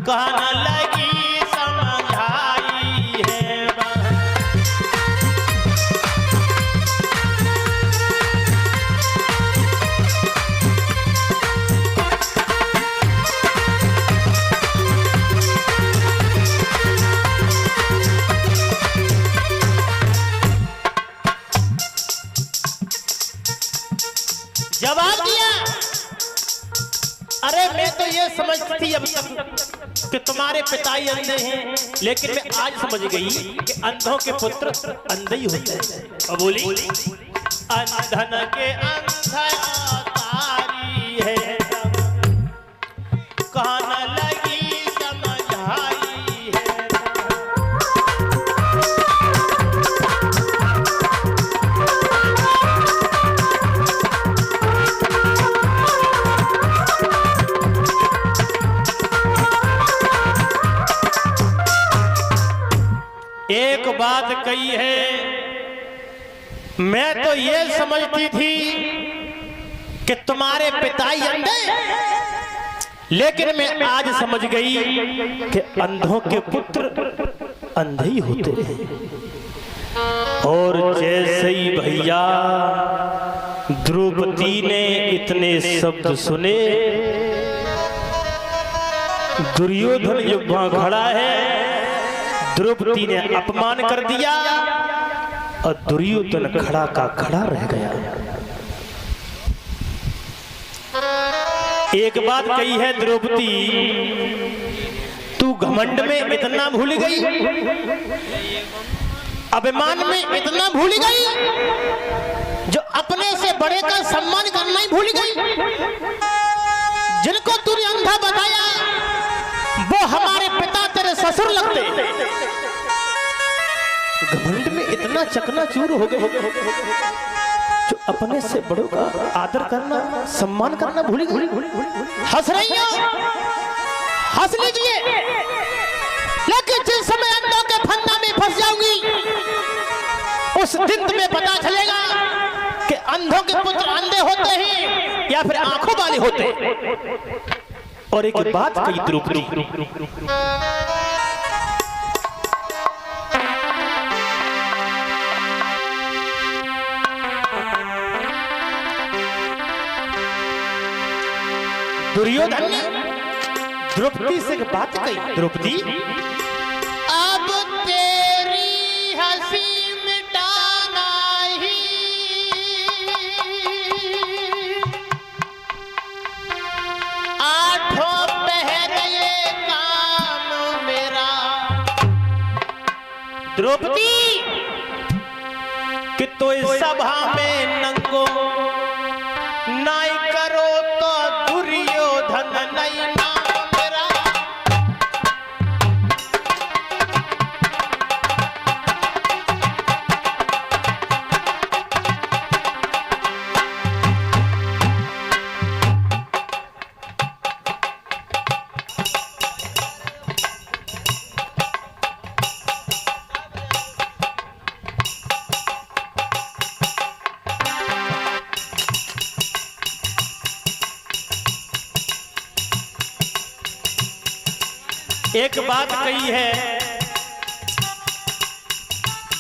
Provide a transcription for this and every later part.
कहना लगी समझाई है जवाब दिया। अरे मैं तो ये समझती थी अब तक कि तुम्हारे पिता ही अंधे हैं, लेकिन मैं आज समझ गई कि अंधों के पुत्र अंधे ही होते हैं। और बोली अंधन के अंधकारी है कहना लगी समझाई है। एक बात कही है, मैं तो ये समझती थी कि तुम्हारे पिता ही अंधे, लेकिन मैं आज समझ गई कि अंधों के पुत्र अंधे ही होते हैं। और जैसे ही भैया द्रौपदी ने इतने शब्द सुने, दुर्योधन जो वहां खड़ा है, द्रौपदी ने अपमान कर दिया और दुर्योधन खड़ा का खड़ा रह गया। एक बात कही है द्रौपदी, तू घमंड में इतना भूल गई, अभिमान में इतना भूल गई, जो अपने से बड़े का सम्मान करना ही भूल गई। जिनको तूने अंधा बताया वो हमारे पिता तेरे ससुर लगते। घमंड में इतना चकनाचूर हो गए जो अपने से बड़ों का आदर करना सम्मान करना भूली। हंस रही हो, हंस लीजिए, लेकिन जिस समय अंधों के फंदा में फंस जाऊंगी उस दिन तुम्हें पता चलेगा कि अंधों के पुत्र अंधे होते हैं या फिर आंखों वाले होते हैं। और एक बात कही द्रौपदी, दुर्योधन ने द्रौपदी से बात कही, द्रौपदी अब तेरी हंसी मिटाना ही आठों पहर ये काम मेरा। द्रौपदी कि तो इस सभा में नंगो नाई करो तो दुर्योधन नहीं नाम मेरा। एक बात कही है,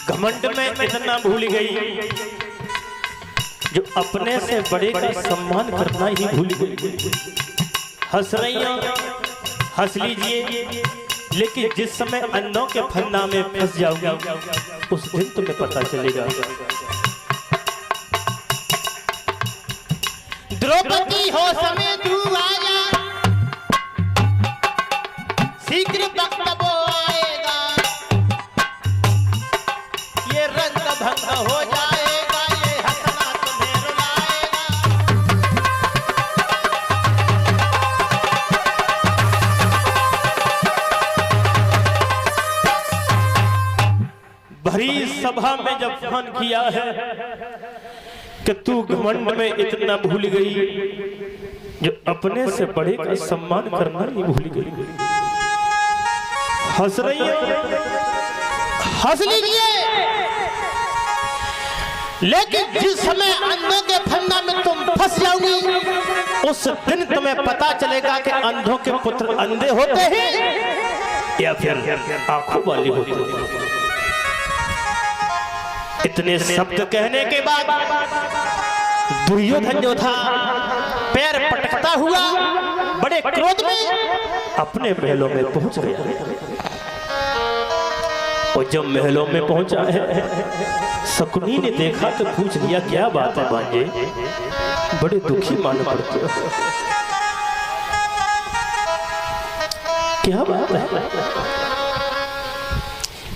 घमंड में इतना भूल गई जो अपने से बड़े का सम्मान करना ही भूल गई। हंस रही हो, हंस लीजिए, लेकिन जिस समय अंधों के फंदा में फंस जाओगे उस दिन तुम्हें पता चलेगा। द्रौपदी हो समय तू आया, शीघ्र वक्त वो आएगा, ये रंग भंग हो जाएगा, ये हंसना तुम्हें रुलाएगा। भरी सभा में जब फोन किया है कि तू घमंड में इतना भूल गई जो अपने से बड़े का सम्मान करना ही भूल गई। हंस रही है, हंस लीजिए, लेकिन जिस समय अंधों के फंदा में तुम फंस जाओगी उस दिन तुम्हें पता चलेगा कि अंधों के पुत्र अंधे होते हैं या फिर आंखों वाले होते हैं। इतने शब्द कहने के बाद दुर्योधन जो था पैर पटकता हुआ बड़े क्रोध में अपने महलों में पहुंच गया। और जब महलों में पहुंचा है, शकुनी ने देखा तो पूछ लिया, क्या बात है भांजे, बड़े दुखी मालूम पड़ते हो, क्या बात है?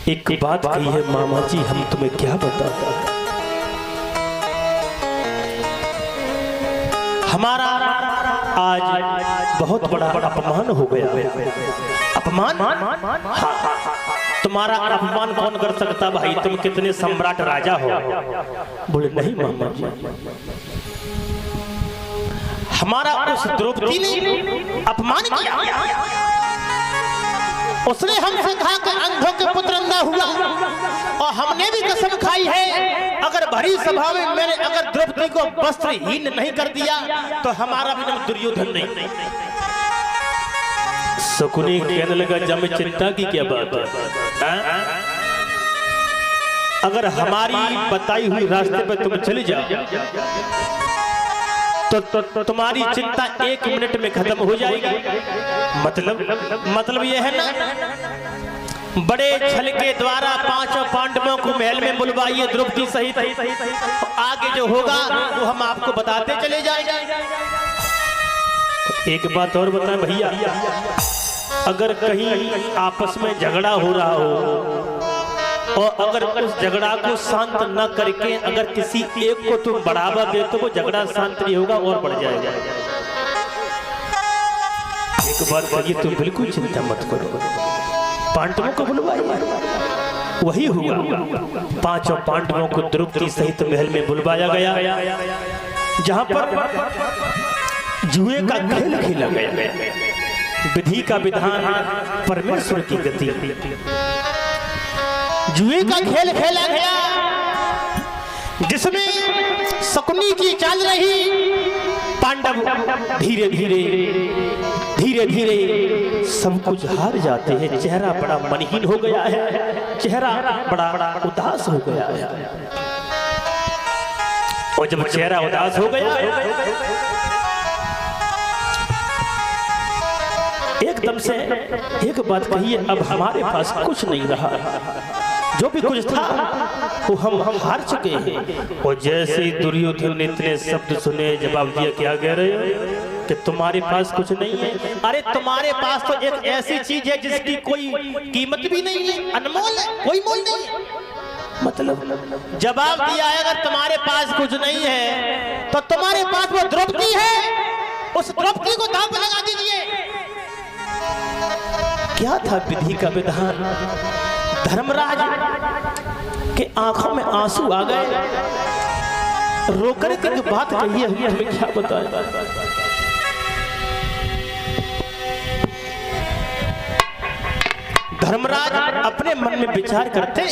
एक बात कही है मामा जी, हम तुम्हें क्या बताते, हमारा आज बहुत बड़ा अपमान हो गया। अपमान? तुम्हारा अपमान कौन कर सकता भाई, तुम कितने सम्राट राजा हो। बोले नहीं मामा जी, हमारा उस द्रौपदी ने अपमान किया, उसने हमसे कहा कि अंधों के पुत्र अंधा हुआ, और हमने भी कसम खाई है अगर भरी सभा में मैंने अगर द्रौपदी को वस्त्रहीन नहीं कर दिया तो हमारा भी नाम दुर्योधन नहीं। शकुनी कहने लगा, जब में चिंता की क्या बात है, अगर हमारी बताई हुई रास्ते पर तुम चले जाओ तो तुम्हारी चिंता 1 मिनट में खत्म हो जाएगी। मतलब यह है ना, बड़े छल के द्वारा 5 पांडवों को महल में बुलवाइए द्रौपदी सहित, आगे जो होगा वो हम आपको बताते चले जाएंगे। एक बात और बताएं भैया, अगर कहीं आपस में झगड़ा हो रहा हो और अगर उस झगड़ा को शांत न करके अगर किसी एक को तुम बढ़ावा दे तो वो झगड़ा शांत नहीं होगा और बढ़ जाएगा। एक बात कहिए, तुम बिल्कुल चिंता मत करो, पांडवों को बुलवाइए। वही हुआ, 5 पांडवों को द्रौपदी सहित महल में बुलवाया गया, जहां पर जुए का खेल खेला गया, विधि का विधान, परमेश्वर की गति। जुए का खेल खेला गया जिसमें शकुनी की चाल रही, पांडव धीरे धीरे सब कुछ हार जाते हैं। चेहरा बड़ा मनहीन हो गया है, चेहरा बड़ा उदास हो गया है। और जब चेहरा उदास हो गया एकदम से एक बात कहिए, अब हमारे पास कुछ नहीं रहा, जो भी कुछ था वो हम हार चुके हैं। और जैसे ही दुर्योधन ने इतने शब्द सुने, जवाब दिया, क्या कह रहे हो कि तुम्हारे पास कुछ नहीं है? अरे तुम्हारे पास तो एक ऐसी चीज है जिसकी कोई कीमत भी नहीं है, अनमोल है, कोई मोल नहीं है। मतलब जवाब दिया है, अगर तुम्हारे पास कुछ नहीं है तो तुम्हारे पास वो द्रौपदी है, उस द्रौपदी को दांव पे लगा दीजिए। क्या था विधि का विधान? धर्मराज के आंखों में आंसू आ गए, रोकर के बात कही है, हमें क्या बताया। धर्मराज अपने मन में विचार करते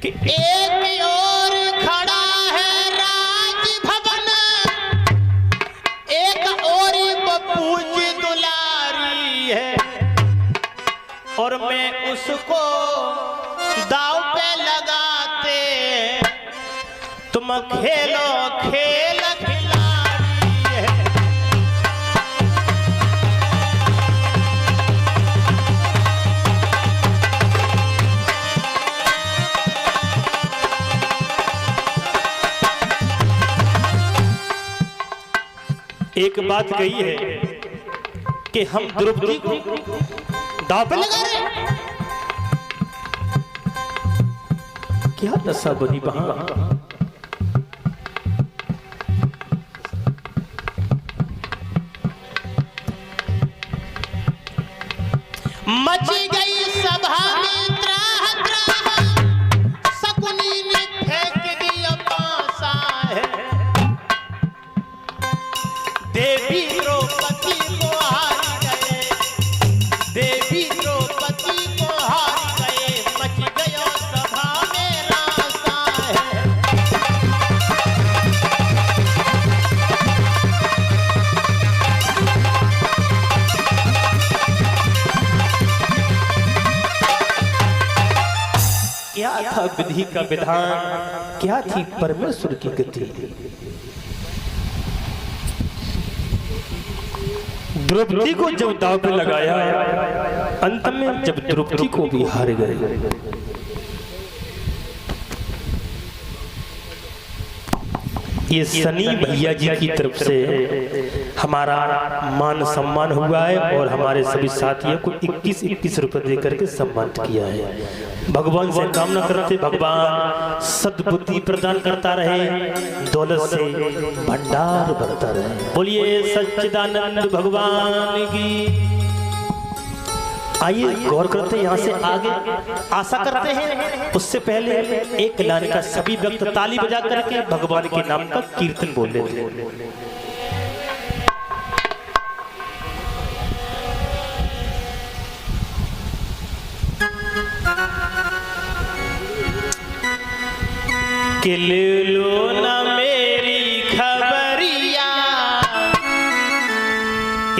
कि एक और खड़ा है राजभवन, एक और बपूज दुलारी है, और मैं उसको दाव पे लगाते तुम खेलो खेल खिलाड़ी है। एक बात कही है कि हम द्रौपदी को दाव पे लगा रहे हैं। क्या दशा बनी वहां। मच गई सभा में त्राह त्राह, शकुनी ने फेंक दिया पासा है, देवी द्रौपदी को हार गए, देवी द्रौपदी को हार गए, मच गया सभा में रासा है। था विधि का विधान, क्या थी परमेश्वर की गति। द्रौपदी को जब दांव पे लगाया, अंत में जब द्रौपदी को भी हार गए। ये सनी भैया जी की तरफ से हमारा मान सम्मान हुआ है और हमारे सभी साथियों को 21-21 रुपए देकर के सम्मानित किया है। भगवान से कामना करते भगवान सद्बुद्धि प्रदान करता रहे, दौलत से भंडार भरता रहे। बोलिए सच्चिदानंद भगवान की। आइए गौर करते हैं यहाँ से आगे, आशा करते हैं उससे पहले एक लाइन का सभी व्यक्त ताली बजा करके भगवान के नाम का कीर्तन बोल लेते हैं। कि ले लो ना मेरी खबरिया।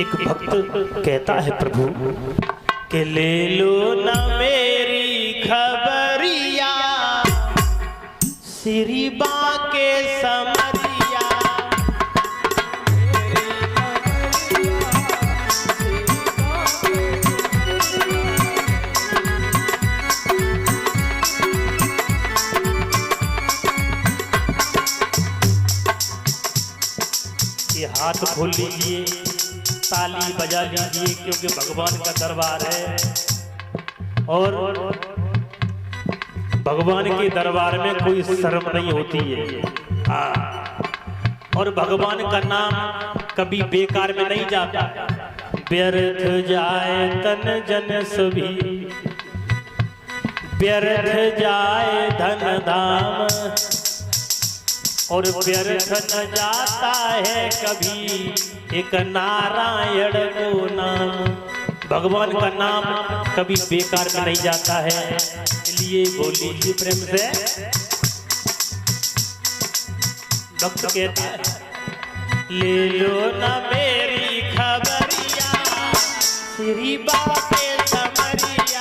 एक भक्त कहता है प्रभु कि ले लो ना मेरी खबरिया, श्री बाके समरिया। ये हाथ खोल लीजिए, ताली बजा लीजिए, क्योंकि भगवान का दरबार है और भगवान के दरबार में कोई शर्म नहीं होती है। और भगवान का नाम कभी बेकार में नहीं जाता। व्यर्थ जाए तन जन सभी, व्यर्थ जाए धन धाम, और व्यर्थ न जाता है कभी एक नारायण को नाम। भगवान का नाम कभी बेकार में नहीं जाता है, इसलिए बोलिए प्रेम से। भक्त कहता है ले लो ना मेरी खबरिया, श्री बाके समरिया।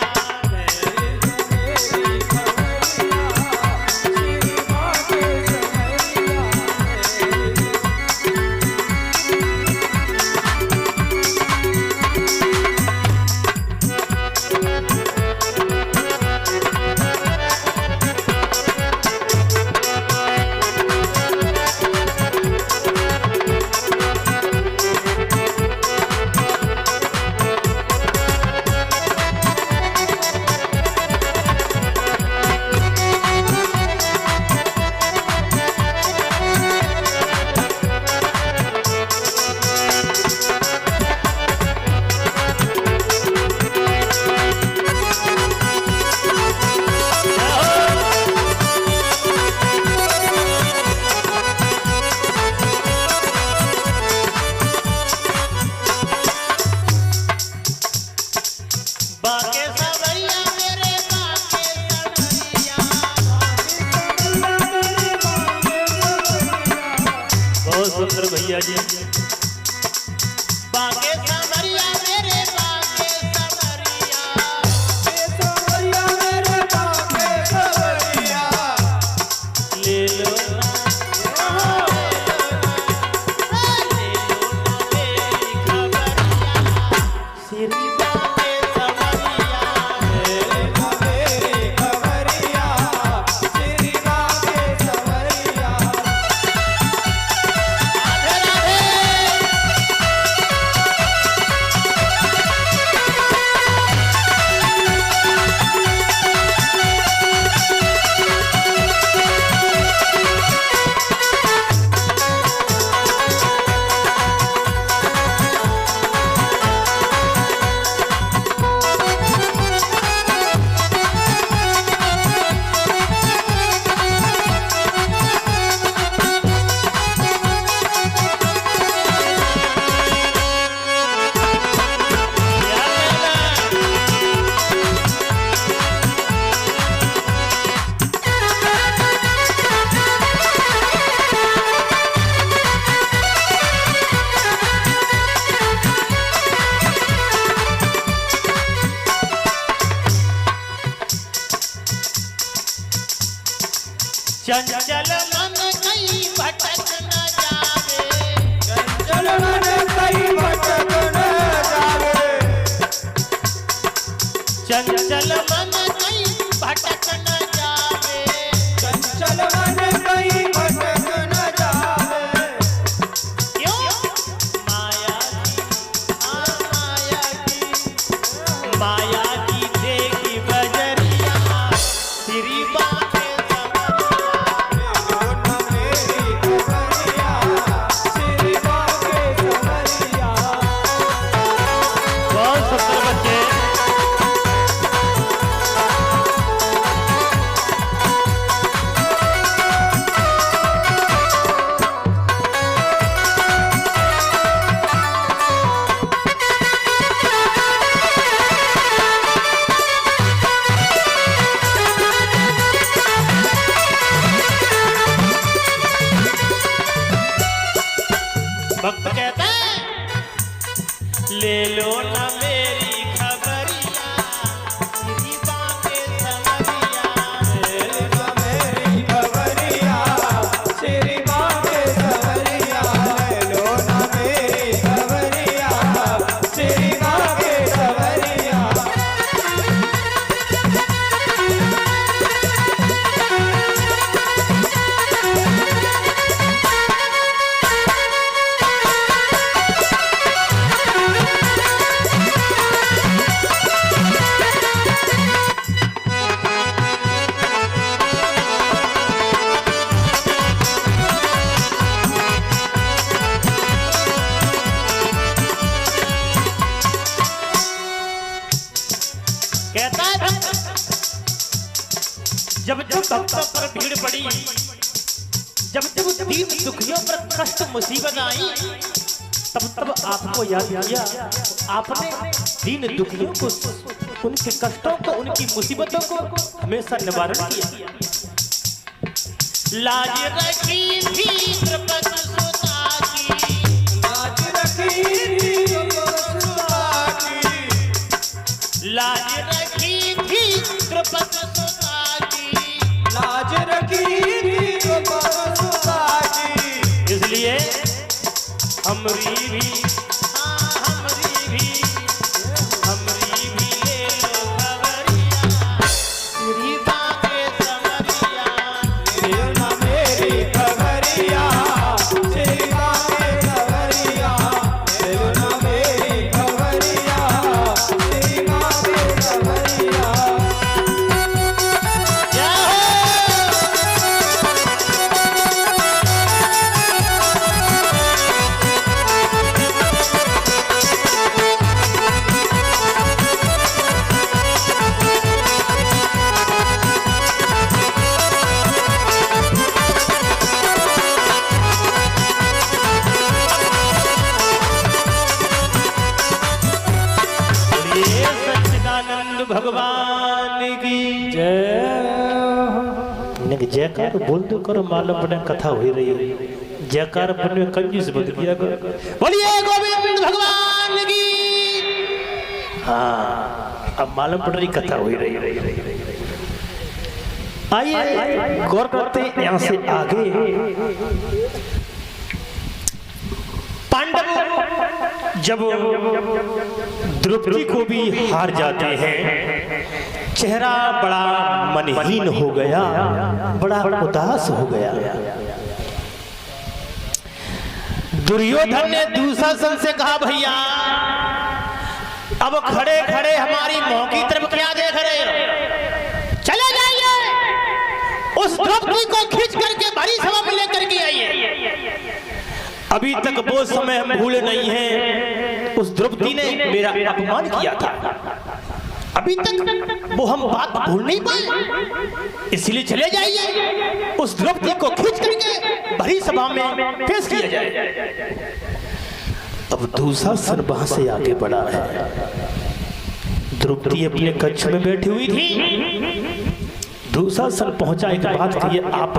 चंचल मन कहीं भटक न जावे, चंचल मन कहीं भटक न जावे, चंचल मन कहीं भटक न जावे, चंचल मन कहीं भटक न जावे। क्यों? माया की माया की माया की देखी बजरिया तेरी बातें भक्त कहता है ले लो ना मेरी खबरिया तेरी बातें समरिया, ले लो मेरी खबरिया तेरी बातें समरिया, ले लो ना मेरी खबरिया तेरी बातें समरिया। कहता है जब जब भक्तों पर भीड़ पड़ी, जब जब दीन दुखियों पर कष्ट मुसीबत आई, तब तब आपको याद किया। आपने दीन दुखियों को, उनके कष्टों को, उनकी मुसीबतों को हमेशा निवारण किया। लाज रखी थी द्रौपदी सुता की, लाज रखी थी सुता की, लाज रखी थी द्रौपदी सुता की, लाज रखी थी सुता की। इसलिए हमरी भी ले लो खबरिया तेरी बातें समरिया, ले लो ना मेरी खबरिया तेरी बातें समरिया, ले लो ना मेरी खबरिया तेरी बातें समरिया। जय हो। बोलिए सच्चिदानंद भगवान की जय। जयकार बोल दो करो, मालूम पड़े कथा हो रही है। जयकार बने कंजूस बंद किया करो। बोलिए गोविंद भगवान की। हाँ अब मालूम पड़ रही कथा हो रही है। आइए गौर करते हैं यहाँ से आगे। पांडव जब द्रौपदी को भी हार जाते हैं, चेहरा बड़ा मनहीन हो गया, बड़ा उदास हो गया। दुर्योधन ने दुशासन से कहा भैया अब खड़े खड़े हमारी मुंह की तरफ क्या देख रहे हो, चले जाइए उस द्रौपदी को खींच करके भारी सभा में लेकर के आइए। अभी तक वो समय हम भूले नहीं हैं, उस द्रौपदी ने मेरा अपमान किया था, अभी तक वो हम बात भूल नहीं पाए, इसलिए चले जाइए उस द्रौपदी को खींच करके भरी सभा में पेश किया जाए। अब दुशासन वहां से आगे बढ़ा है। द्रौपदी अपने कक्ष में बैठी हुई थी। दुशासन पहुंचा, एक बात कही, आप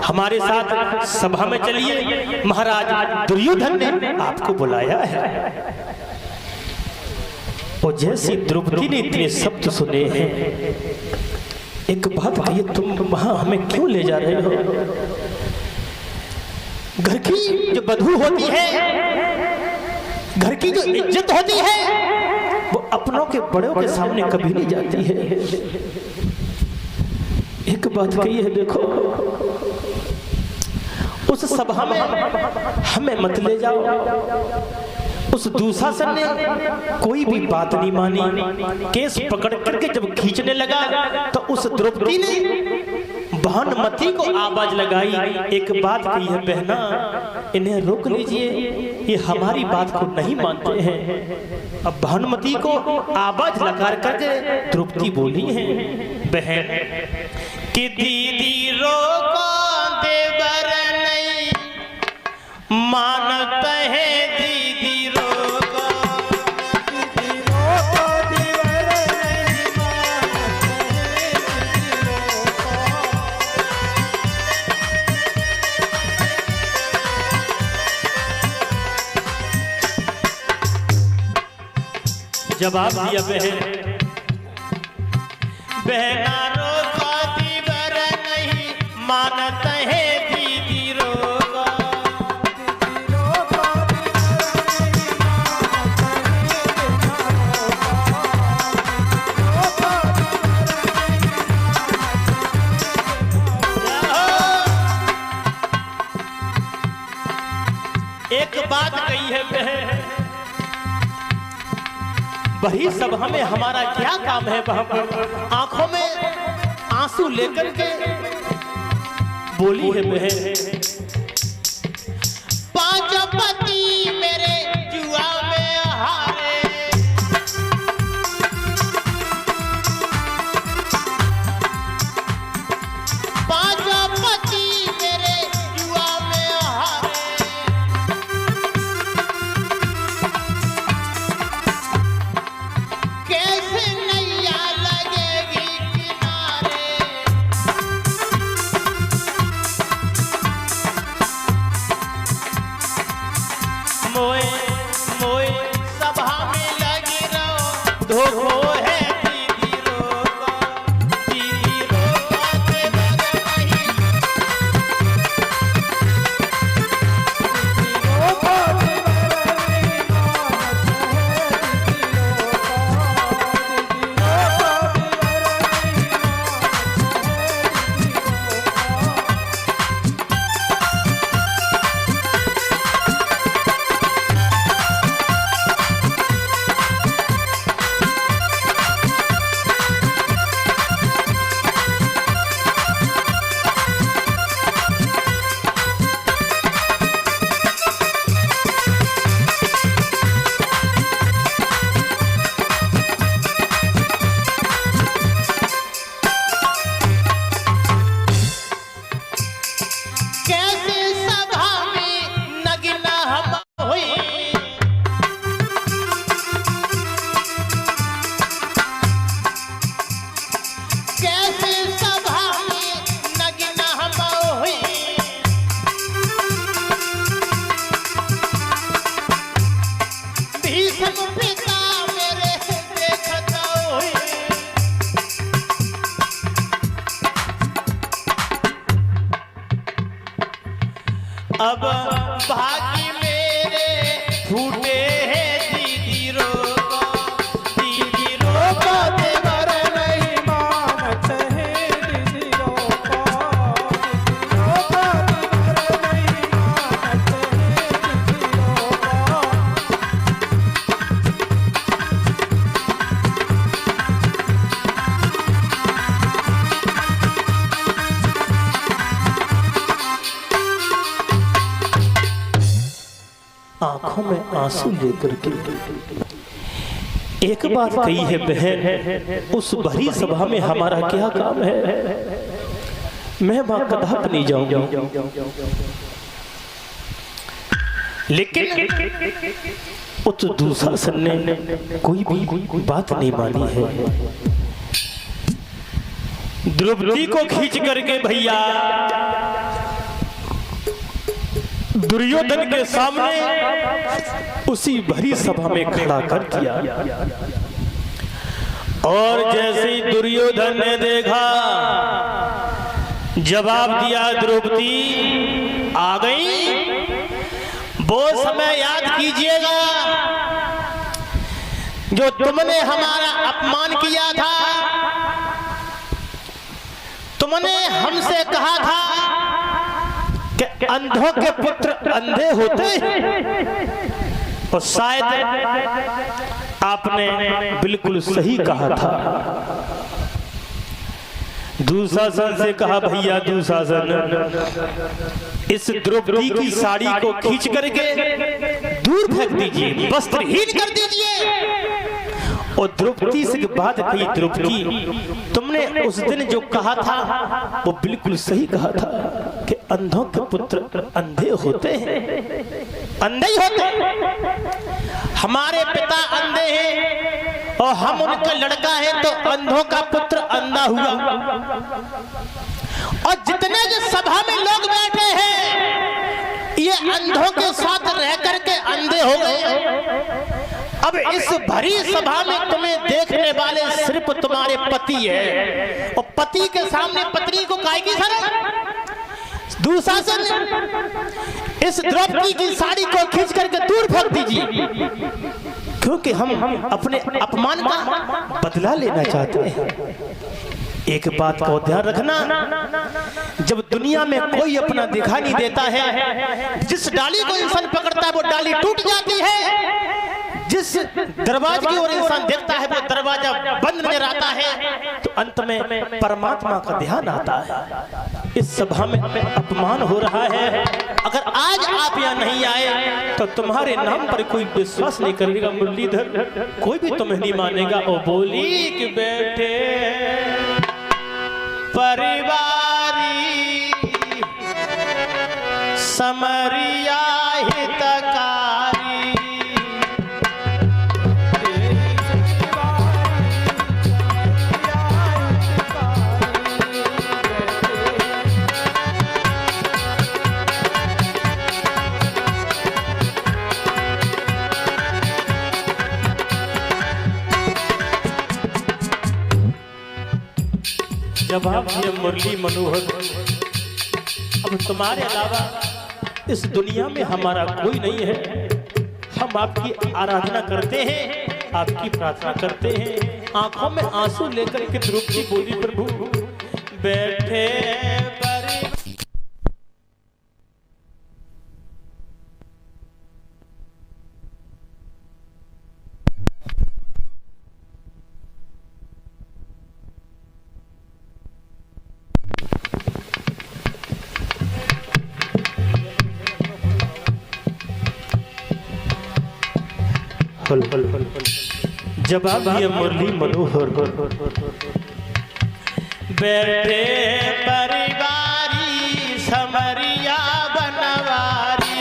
हमारे साथ सभा में चलिए, महाराज दुर्योधन ने आपको बुलाया है। और जैसे द्रौपदी ने इतने शब्द सुने हैं, एक बात कहिए, तुम वहां हमें क्यों ले जा रहे हो? घर की जो बधू होती है, घर की जो इज्जत होती है, वो अपनों के बड़ों के सामने कभी नहीं जाती है। एक बात कही है, देखो उस सभा में हमें मत ले जाओ। उस दुशासन ने कोई भी बात नहीं मानी, केस पकड़ करके जब खींचने लगा तो उस द्रौपदी ने भानुमति को आवाज लगाई, एक बात कही है बहना, इन्हें रोक लीजिए, ये हमारी बात को नहीं मानते हैं। अब भानुमति को आवाज लगा करके द्रौपदी बोली है, बहन कि दीदी रोको, देवर नहीं मानते हैं, दीदी रोको, दीदी रोको, देवर नहीं मानते हैं, जवाब दिया बहन, बहना रोको, देवर नहीं मानते हैं, दीदी रोको, दीदी रोको, एक बात कही है बहन, बड़ी सभा में हमारा क्या काम है? वहां पर आंखों में आंसू लेकर के बोली है बहन, पांच पति मेरे जुआ में हारे, पांच पति मेरे जुआ में हारे, कैसे नैया लगेगी किनारे, मोए मोए सभा में लगी रहो, धोखो है दीदी रोको, दीदी रोको, देवर नहीं, दीदी रोको, देवर नहीं मानते हैं, दीदी रोको, दीदी रोको, कैसे सभा में नगीना हम हुई, कैसे सभा में नगीना हम हुई, भीष्म पिता मेरे देखता हुई, अब भाग्य मेरे फूटे हैं, दीदी रोको, दीदी रोको, देवर नहीं मानते हैं, दीदी रोको, दीदी रोको, देवर नहीं मानते हैं, दीदी रोको, आंखों में आंसू लेकर के एक बात कही है बहन, उस भरी सभा में हमारा क्या काम है? मैं वहां कदाप नहीं जाऊंगा, लेकिन उस दुशासन ने कोई भी बात नहीं मानी है। द्रौपदी को खींच करके भैया दुर्योधन के सामने उसी भरी सभा में खड़ा कर दिया और जैसे ही दुर्योधन ने देखा, जवाब दिया द्रौपदी आ गई, वो समय याद कीजिएगा जो तुमने हमारा अपमान किया था, तुमने हमसे कहा था कि अंधों के पुत्र अंधे होते हैं, और शायद आपने बिल्कुल सही कहा था। दुशासन से कहा, भैया दुशासन, इस द्रौपदी की साड़ी को खींच करके दूर फेंक दीजिए, वस्त्रहीन कर दीजिए। और द्रौपदी से बात कही, द्रौपदी तुमने उस दिन जो कहा था वो बिल्कुल सही कहा था कि अंधों के पुत्र अंधे होते हैं, अंधे ही होते हैं। हमारे पिता अंधे हैं और हम उनका लड़का है, तो अंधों का पुत्र अंधा हुआ। और जितने जो सभा में लोग बैठे हैं ये अंधों के साथ रह करके अंधे हो गए। अब इस भरी सभा में तुम्हें देखने वाले सिर्फ तुम्हारे पति है, और पति के सामने पत्नी को काहे की शर्म। दुशासन, इस द्रौपदी की साड़ी को खींच करके दूर फेंक दीजिए, क्योंकि हम अपने अपमान का बदला लेना चाहते हैं। एक बात का ध्यान रखना, जब दुनिया में कोई अपना दिखा नहीं देता है, जिस डाली को इंसान पकड़ता है वो डाली टूट जाती है, जिस दरवाजे की ओर इंसान देखता है वो दरवाजा बंद नजर आता है, तो अंत में परमात्मा का ध्यान आता है। इस सभा में अपमान हो रहा है, अगर आज आप यहाँ नहीं आए तो तुम्हारे नाम पर कोई विश्वास नहीं करेगा मुरलीधर, कोई भी तुम्हें नहीं मानेगा। और बोली कि बैठे परिवारी समरिया हितकारी, जवाब ये मुरली मनोहर, अब तुम्हारे अलावा इस दुनिया में हमारा कोई नहीं है। हम आपकी आराधना करते हैं, आपकी प्रार्थना करते हैं। आंखों में आंसू लेकर के द्रौपदी बोली, प्रभु बैठे जवाब ये मुरली मनोहर, बैठे परिवारी समरिया बनवारी,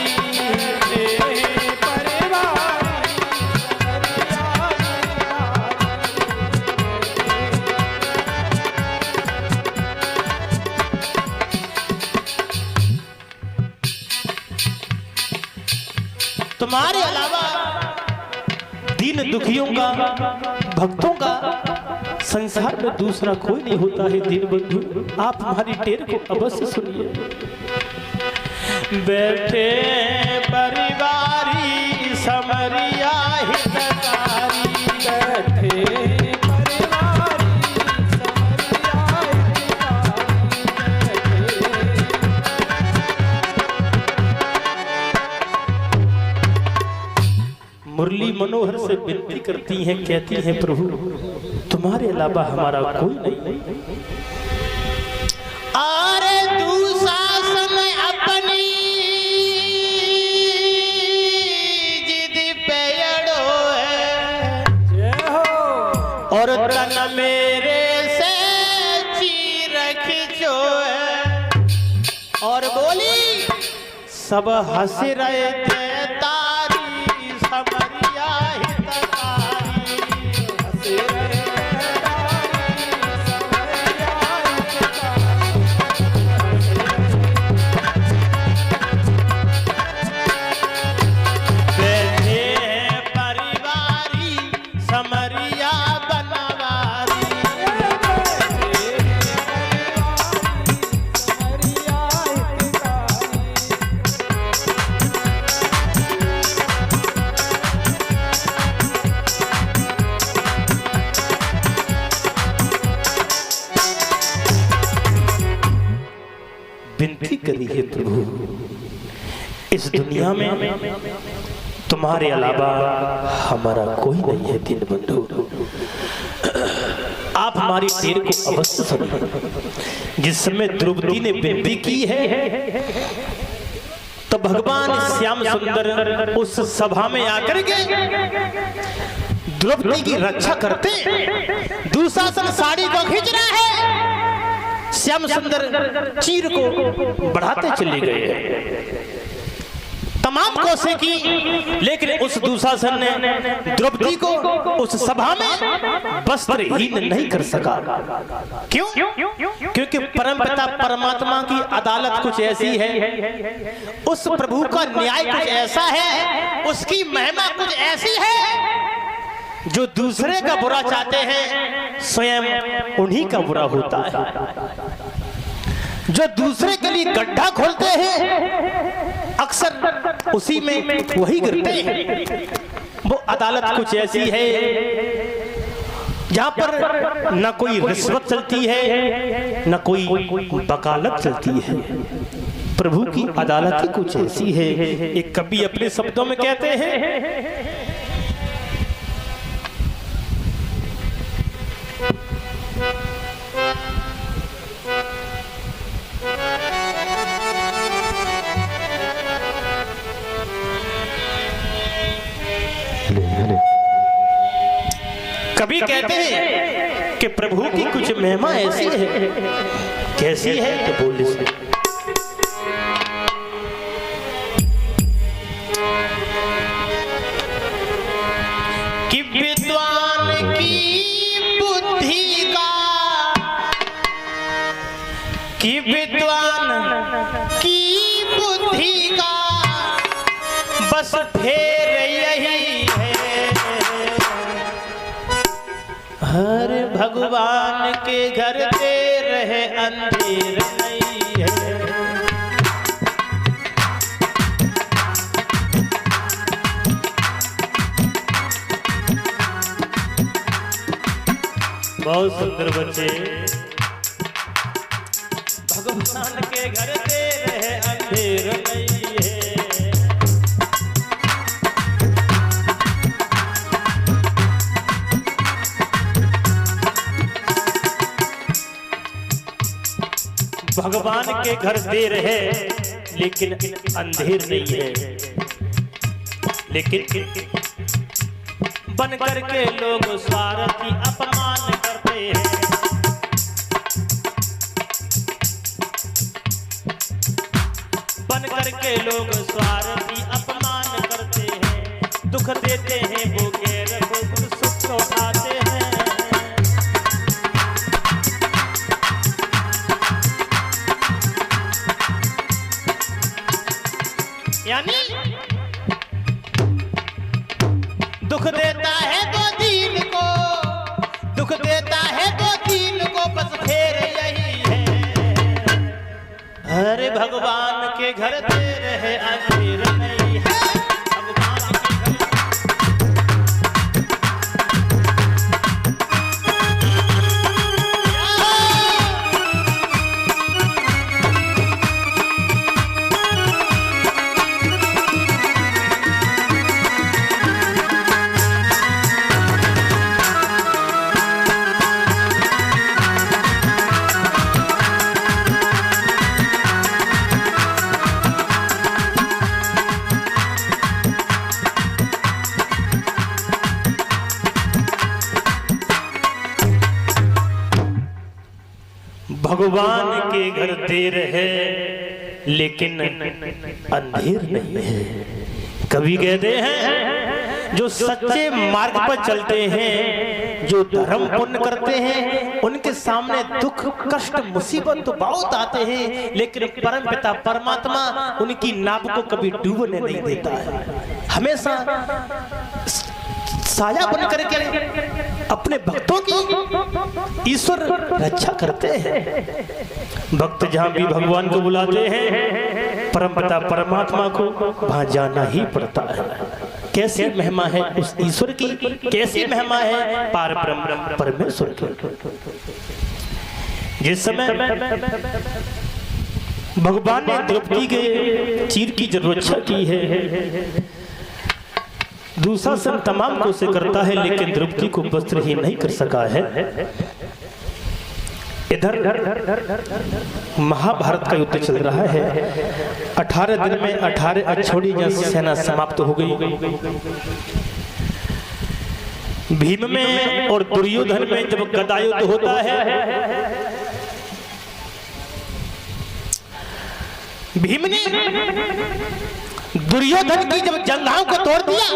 तुम्हारे अलावा दीन दुखियों का, भक्तों का संसार में दूसरा कोई नहीं होता है। दीन बंधु, आप हमारी टेर को अवश्य सुनिए। बैठे परिवारी समरिया हितकारी, बैठे मुरली मनोहर से विनती करती हैं, कहती हैं, प्रभु तुम्हारे अलावा हमारा कोई नहीं। अरे दुशासन अपनी जिद पे अड़ो है, और तन मेरे से चीर खिंचो है। और बोली सब हंस रहे थे समरिया हितकारी, बैठे परिवारी समरिया बनवारी। करी है प्रभु। इस दुनिया में तुम्हारे अलावा हमारा कोई नहीं है दीनबंधु। आप हमारी देर को अवश्य सुनिए। जिस समय द्रौपदी ने विनती की है तो भगवान श्याम सुंदर उस सभा में आकर के द्रौपदी की रक्षा करते, दुशासन साड़ी को खींच रहा है, श्याम सुंदर चीर को बढ़ाते चले गए, तमाम कोशिश की, लेकिन उस दुशासन ने द्रौपदी को उस सभा में वस्त्रहीन नहीं कर सका। क्यों? क्योंकि परमपिता परमात्मा की अदालत कुछ ऐसी है, उस प्रभु का न्याय कुछ ऐसा है, उसकी महिमा कुछ ऐसी है, जो दूसरे का बुरा चाहते हैं स्वयं उन्हीं का बुरा होता है। जो दूसरे के लिए गड्ढा खोलते हैं अक्सर उसी में वही गिरते हैं। वो अदालत कुछ ऐसी है जहां पर न कोई रिश्वत चलती है न कोई वकालत चलती है। प्रभु की अदालत ही कुछ ऐसी है। एक कवि अपने शब्दों में कहते हैं, कभी कहते हैं कि प्रभु की कुछ महिमा ऐसी है। कैसी है तो बोल से कि विद्वान की बुद्धि का, कि विद्वान की बुद्धि का बस फेर यही है, हर भगवान के घर देर है अंधेर नहीं है। बहुत सुंदर बच्चे, भगवान के घर देर है अंधेर नहीं है। भगवान के घर देर है लेकिन अंधेर नहीं है। लेकिन बन करके लोग स्वार्थी अपमान करते हैं। बन करके लोग स्वार्थी अपमान करते हैं, दुख देते हैं वो गैर को सुख उठाते हैं। यानी दुख देता है तो दीन को, दुख देता है तो दीन को, बस फेर यही है। अरे भगवान के घर देर है अंधेर नहीं है। भगवान के भगवान के घर देर है लेकिन अंधेर नहीं है। कभी कहते हैं जो सच्चे मार्ग पर चलते हैं, जो धर्म पुण्य करते हैं, उनके सामने दुख कष्ट मुसीबत तो बहुत आते हैं, लेकिन परमपिता परमात्मा उनकी नाव को कभी डूबने नहीं देता है। हमेशा साया बन करके अपने भक्तों की ईश्वर रक्षा करते हैं। भक्त जहां भी भगवान को बुलाते हैं, परमपिता परमात्मा को वहां जाना ही पड़ता है। कैसी महिमा है उस ईश्वर की, कैसी महिमा है पार ब्रह्म परमेश्वर की। जिस समय भगवान ने द्रौपदी के चीर की जब रक्षा की है, दुशासन तमाम को से करता है, लेकिन द्रौपदी को वस्त्र ही नहीं कर सका है। इधर महाभारत का युद्ध चल रहा है। 18 दिन में 18 अक्षौणी सेना समाप्त हो गई। भीम में और दुर्योधन में जब गदा युद्ध होता है, भीम ने दुर्योधन की जब जंघाओं को तोड़ दिया,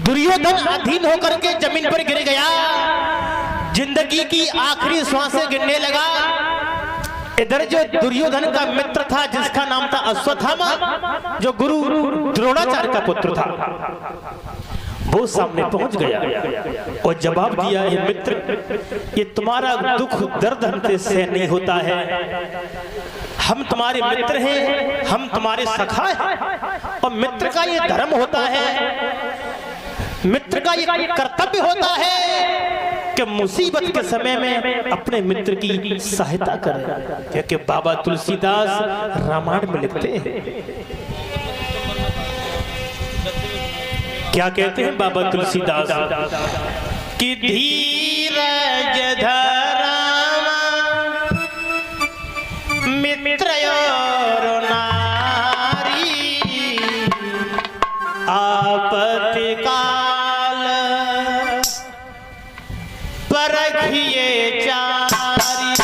दुर्योधन अधीन होकर के जमीन पर गिर गया, जिंदगी की आखिरी सांसें गिरने लगा। इधर जो दुर्योधन का मित्र था जिसका नाम था अश्वत्थामा, जो गुरु द्रोणाचार्य का पुत्र था, वो सामने पहुंच गया और जवाब दिया, ये मित्र, ये तुम्हारा दुख दर्द हमसे सहन नहीं होता है। हम तुम्हारे मित्र हैं, हम तुम्हारे सखा हैं, और मित्र का ये धर्म होता है, मित्र का ये कर्तव्य होता है कि मुसीबत के समय में अपने मित्र की सहायता करें। क्योंकि बाबा तुलसीदास रामायण में लिखते हैं, क्या कहते हैं बाबा तुलसीदास कि धीरज धरा मित्र और नारी, आपत्ति काल परखिए चारी।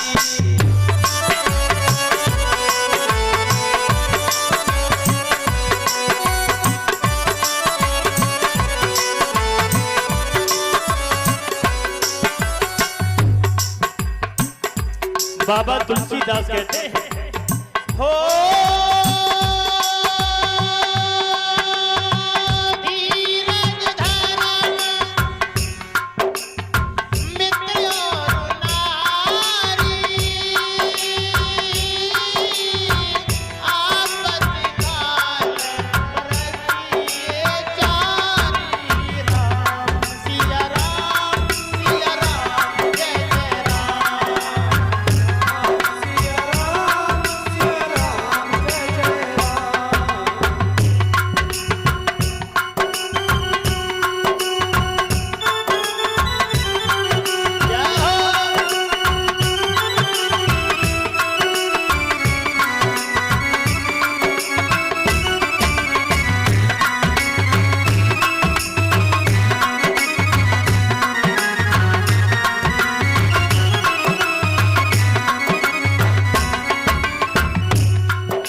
बाबा तुलसीदास कहते हैं, हो धीरज धरा मित्र और नारी, आपत्ति काल परखिए चारी। राम सिया राम, सिया राम, जय जय राम।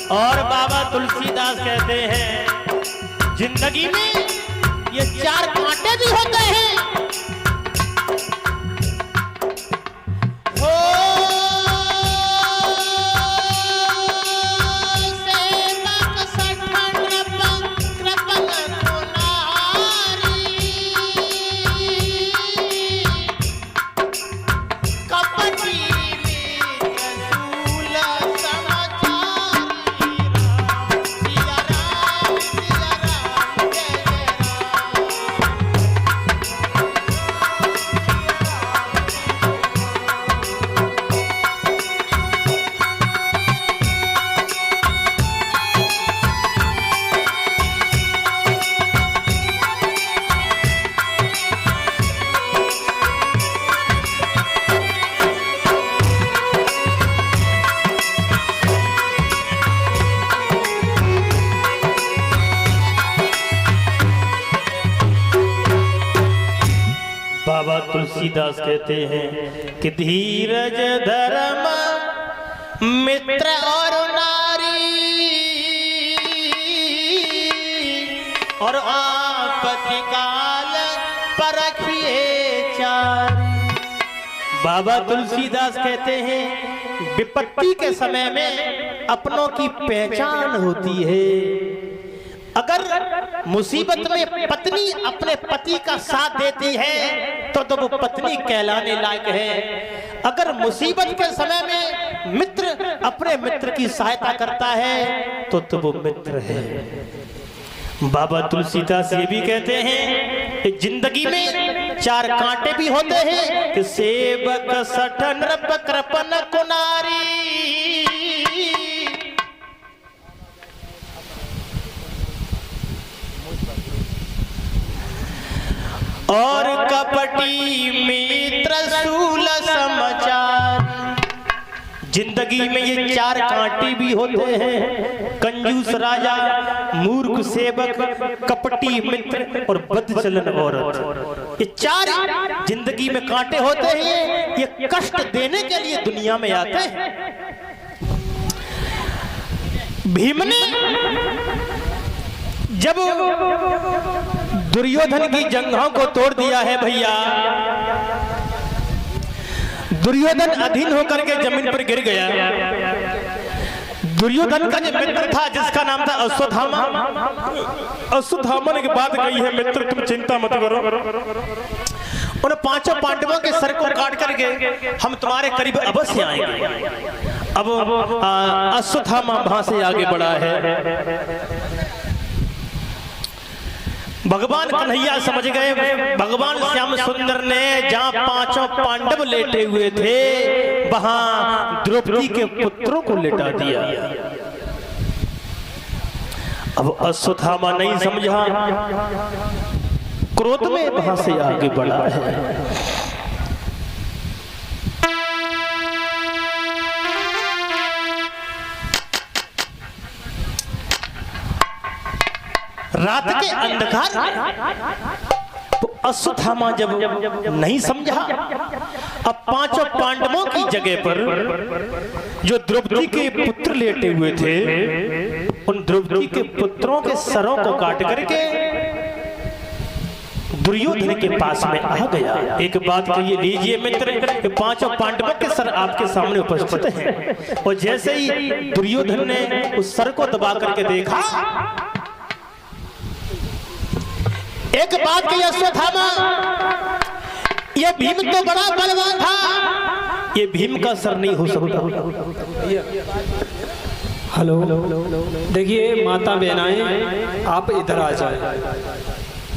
और बाबा तुलसीदास कहते हैं, जिंदगी में ये 4 कांटे भी होते हैं। हो सेवक सठन कृपन कुनारी, कपटी शूल समाचारी। सिया राम, सिया राम, जय जय बाबा तुलसीदास कहते हैं कि धीरज धर्म मित्र और नारी, और आपत्ति काल परखिए चारी। बाबा तुलसीदास कहते हैं, विपत्ति के समय में अपनों की पहचान होती है। अगर मुसीबत में पत्नी अपने पति का साथ देती है तो वो पत्नी कहलाने लायक है। अगर मुसीबत के समय में मित्र अपने मित्र की सहायता करता है तो वो मित्र है। बाबा तुलसीदास ये भी कहते हैं कि जिंदगी में 4 कांटे भी होते हैं कि सेवक सठ नृप कृपन कुनारी, और कपटी मित्र सूल समाचार। जिंदगी में ये चार कांटे भी होते हैं, कंजूस राजा, मूर्ख सेवक, कपटी मित्र और बदचलन औरत। ये चार जिंदगी में कांटे होते हैं, ये कष्ट देने के लिए दुनिया में आते हैं। भीम ने जब दुर्योधन की जंघों को तोड़ दिया है भैया, दुर्योधन अधीन होकर के जमीन पर गिर गया। दुर्योधन का जो मित्र था जिसका नाम था अश्वत्थामा, अश्वत्थामा ने बात कही है, मित्र तुम चिंता मत करो, उन पांचों पांडवों के सर को काट करके हम तुम्हारे करीब अवश्य आएंगे। अब अश्वत्थामा वहां से आगे बढ़ा है। भगवान कन्हैया समझ गए, भगवान श्याम सुंदर ने जहां पांचों पांडव लेटे हुए थे वहां द्रौपदी के पुत्रों को लेटा दिया। अब अश्वत्थामा नहीं समझा, क्रोध में वहां से आगे बढ़ा है। रात के अंधकार में तो अश्वत्थामा जब नहीं समझा, अब पांचों पांडवों की जगह पर जो द्रौपदी के पुत्र लेटे हुए थे, उन द्रौपदी के पुत्रों के सरों को काट करके दुर्योधन के पास में आ गया। एक बात कहिए, लीजिए मित्र, पांचों पांडवों के सर आपके सामने उपस्थित हैं। और जैसे ही दुर्योधन ने उस सर को दबा करके देखा, एक बात की अश्वत्थामा, ये भीम तो बड़ा बलवान था, ये भीम का सर नहीं हो सकता। हेलो, देखिए माता बहनाएं, आप इधर आ जाए,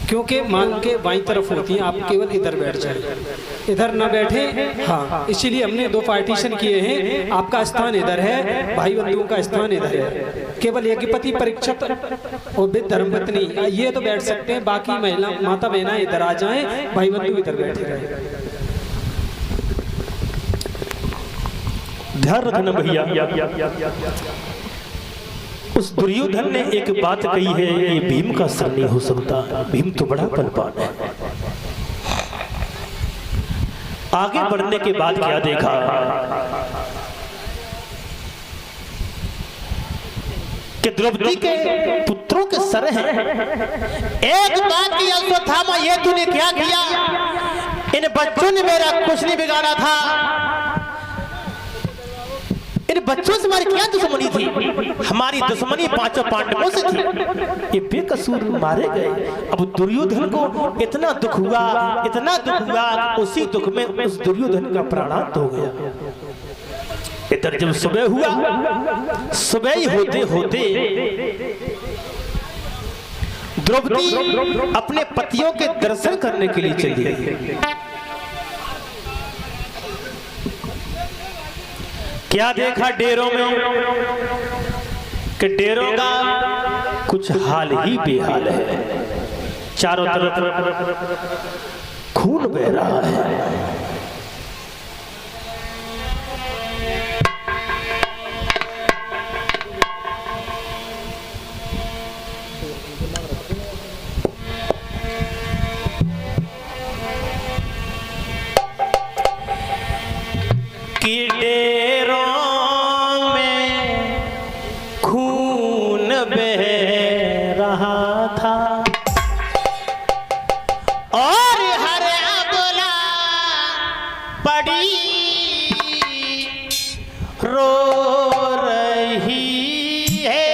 क्योंकि मांग के बाईं तरफ होती हैं, आप केवल इधर बैठ जाए, इधर ना बैठे। हाँ, इसीलिए हमने दो पार्टीशन किए हैं, आपका स्थान इधर है, भाई बंधुओं का स्थान इधर है। केवल यज्ञपति, परीक्षित और विद धर्मपत्नी ये तो बैठ सकते हैं, बाकी महिला माता बहना इधर आ जाएं, भाई बंधु इधर बैठे रहे। ध्यान रखना भैया, उस दुर्योधन ने एक बात कही है, ये भीम का सर नहीं हो सकता, भीम तो बड़ा बलवान है। आगे बढ़ने के बाद क्या देखा, कि द्रौपदी के पुत्रों के सर हैं। एक बात की अश्वत्थामा, ये तूने क्या किया? इन बच्चों ने मेरा कुछ नहीं बिगाड़ा था, इन बच्चों से हमारी क्या दुश्मनी थी? हमारी दुश्मनी पांचों पांडवों से थी, ये बेकसूर मारे गए। अब दुर्योधन को इतना दुख हुआ, इतना दुख हुआ, उसी दुख में उस दुर्योधन का प्राणांत हो गया। इधर जब सुबह हुआ, सुबह ही होते होते द्रौपदी अपने पतियों के दर्शन करने के लिए चली गई। क्या देखा डेरों में, कि डेरों का कुछ हाल ही बेहाल है, चारों तरफ खून बह रहा है। डेरों में खून बह रहा था और हर अबला पड़ी रो रही है।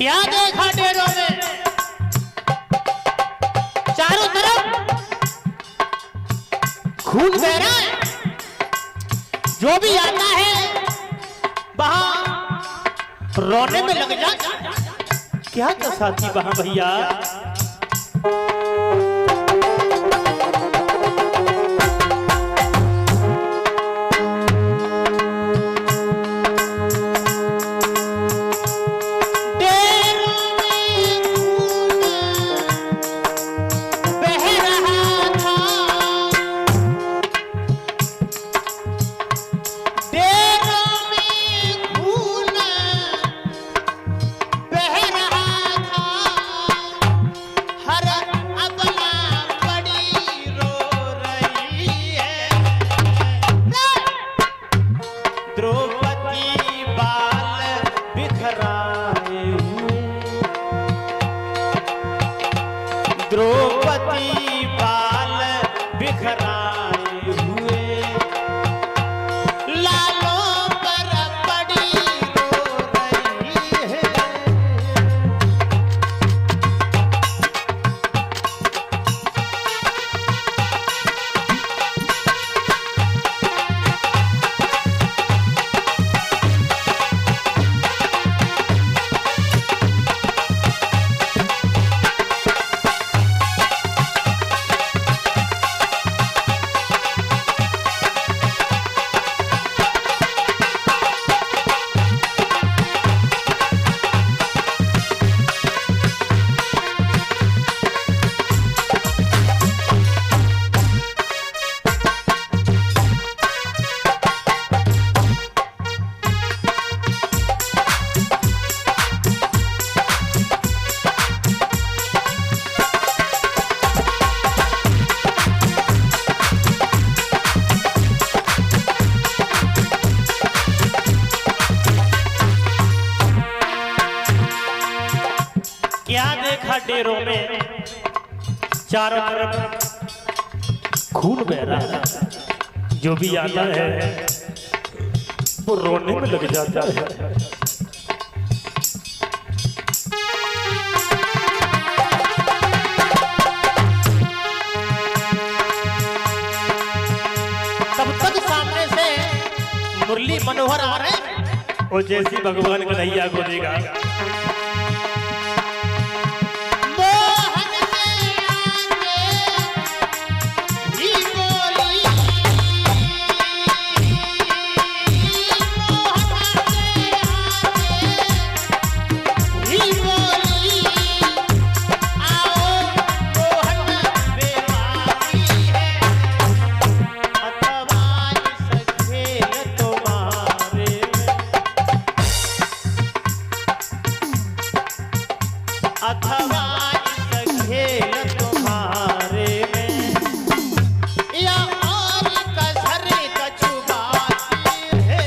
क्या देखा डेरों में? चारों तरफ खून बह रहा है। जो भी आता है वहां रोने में लग जाता। क्या दशा थी वहां भैया? द्रौपदी बाल बिखराए हुए लालों पर पड़ी रो रही है। क्या देखा डेरों में? चारों तरफ खून बह रहा है। जो भी आता है वो रोने में लग जाता है। तब तक सामने से मुरली मनोहर आ रहे हैं और जैसी भगवान कन्हैया को देगा अथवा इस खेल तुम्हारे में या और कसर कछुबाती है।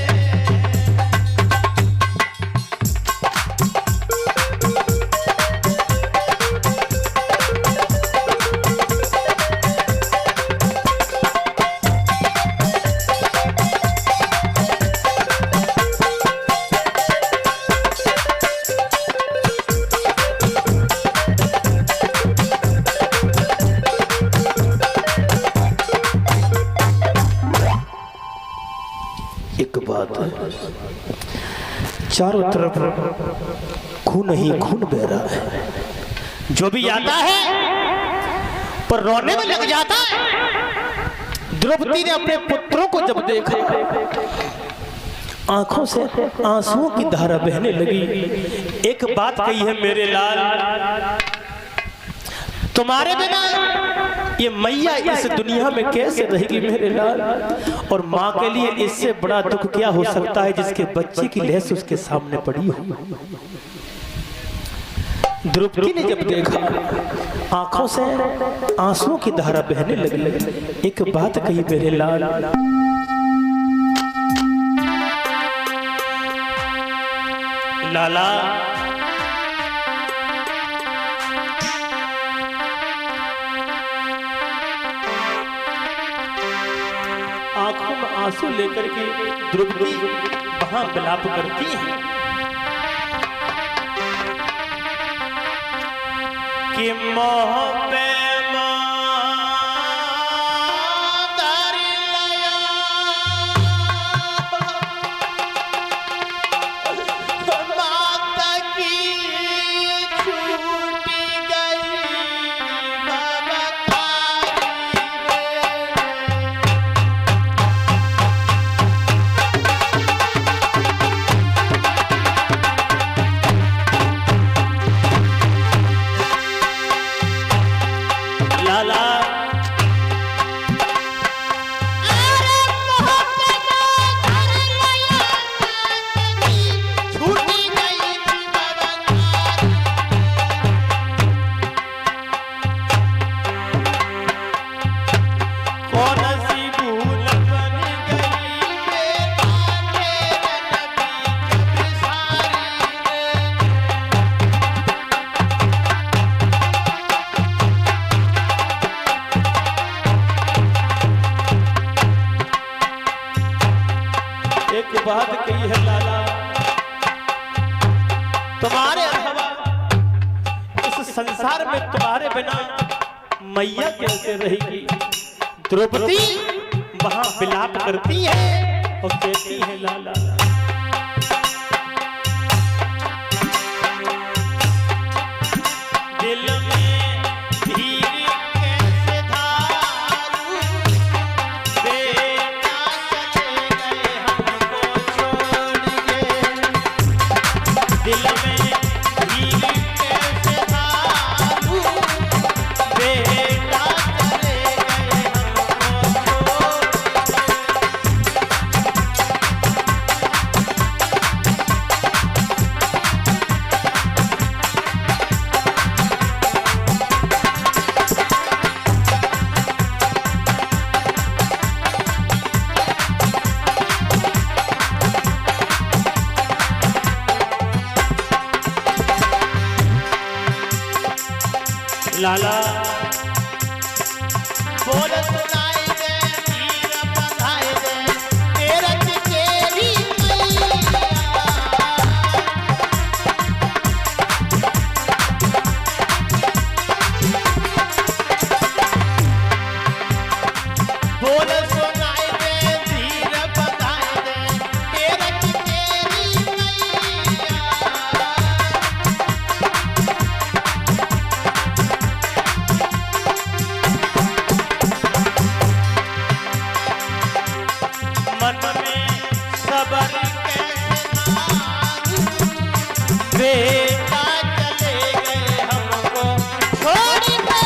एक बात है, चारों तरफ खून ही खून बह रहा है। जो भी आता है पर रोने में लग जाता है। द्रौपदी ने अपने पुत्रों को जब देखा आंखों से आंसुओं की धारा बहने लगी। एक बात कही है मेरे लाल, तुम्हारे बिना ये मैया इस दुनिया में कैसे रहेगी मेरे लाल। और माँ के लिए इससे बड़ा दुख क्या हो सकता है जिसके बच्चे की लहस उसके सामने पड़ी हो। द्रौपदी ने जब देखा आंखों से आंसुओं की धारा बहने लगी। एक बात कही मेरे लाल, लाला आंखों में आंसू लेकर के द्रौपदी वहां विलाप करती है। कि मोह पे मादर लया माता की छूटी गई लाला कौन सी भूल बन गई एक बात कही है लाला, तुम्हारे अलावा इस संसार में तुम्हारे बिना मैया कैसे रहेगी। द्रौपदी वहां विलाप करती है और कहती है लाला दिल में धीर कैसे धारू बेटा चले गए हमको छोड़ के। दिल में धीर कैसे धारू बेटा चले गए हमको लाला बोल सुनाई दे तीर बंधाई दे तेरा तेरी मैया बोल सुनाई दे तीर बंधाई दे तेरा तेरी मैया मन में सबर कैसे मारू बेटा चले गए हमको छोड़ के।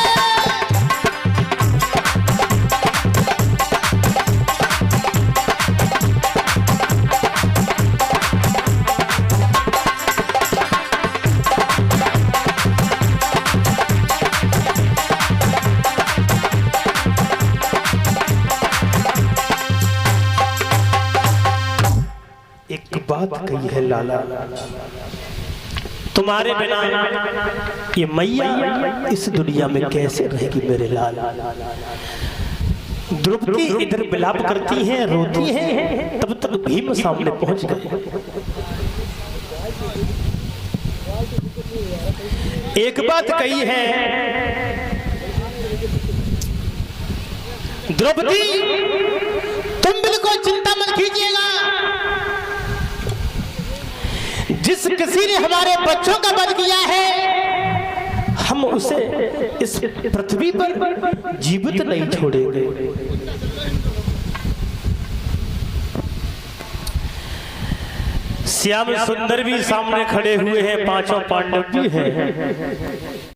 एक बात कही है लाला, तुम्हारे बिना ये मैया इस दुनिया में कैसे रहेगी मेरे लाला। द्रौपदी इधर विलाप करती हैं रोती हैं, तब तक भीम सामने पहुंच गए। एक बात कही है द्रौपदी, तुम बिल्कुल चिंता मत कीजिएगा। जिस किसी ने हमारे बच्चों का वध किया है हम उसे इस पृथ्वी पर जीवित नहीं छोड़ेंगे। श्याम सुंदर भी सामने खड़े हुए हैं, पांचों पांडव भी हैं।